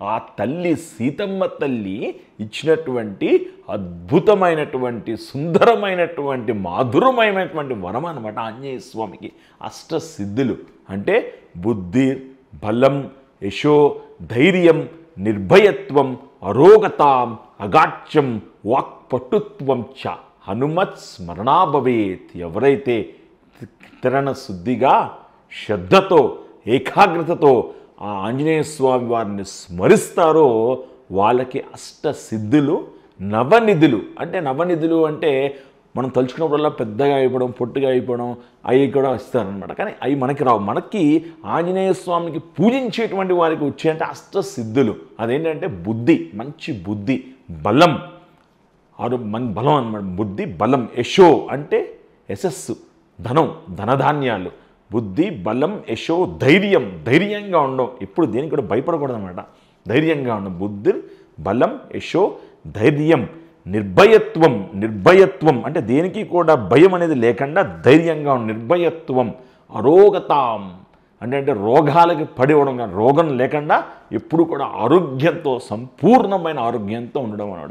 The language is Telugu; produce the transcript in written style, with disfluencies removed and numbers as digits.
ఆ తల్లి సీతమ్మ తల్లి ఇచ్చినటువంటి అద్భుతమైనటువంటి సుందరమైనటువంటి మాధురమైనటువంటి వరం అనమాట ఆంజనేయ స్వామికి. అష్టసిద్ధులు అంటే బుద్ధి, బలం, యశో, ధైర్యం, నిర్భయత్వం, అరోగతాం, అగాఢ్యం, వాక్పటుత్వం చ హనుమత్ స్మరణాభవేత్. ఎవరైతే తిరణ శుద్ధిగా శ్రద్ధతో ఏకాగ్రతతో ఆ ఆంజనేయ స్వామి వారిని స్మరిస్తారో వాళ్ళకి అష్టసిద్ధులు, నవనిధులు. అంటే నవనిధులు అంటే మనం తలుచుకున్నప్పుడల్లా పెద్దగా అయిపోవడం, పొట్టుగా అయిపోవడం అవి కూడా వస్తారనమాట. కానీ అవి మనకి రావు. మనకి ఆంజనేయ స్వామికి పూజించేటువంటి వారికి వచ్చేంటే అష్టసిద్ధులు. అదేంటంటే బుద్ధి, మంచి బుద్ధి, బలం, బలం అనమాట. బుద్ధి, బలం, యశో అంటే యశస్సు, ధనం, ధనధాన్యాలు. బుద్ధి, బలం, యశో, ధైర్యం, ధైర్యంగా ఉండడం, ఎప్పుడు దేనికి కూడా భయపడకూడదు అనమాట. ధైర్యంగా ఉండడం. బుద్ధి, బలం, యశో, ధైర్యం, నిర్భయత్వం. నిర్భయత్వం అంటే దేనికి కూడా భయం అనేది లేకుండా ధైర్యంగా ఉండడం. నిర్భయత్వం, అరోగతాం అంటే రోగాలకి పడివడం, కానీ రోగం లేకుండా ఎప్పుడు కూడా ఆరోగ్యంతో, సంపూర్ణమైన ఆరోగ్యంతో ఉండడం అనమాట.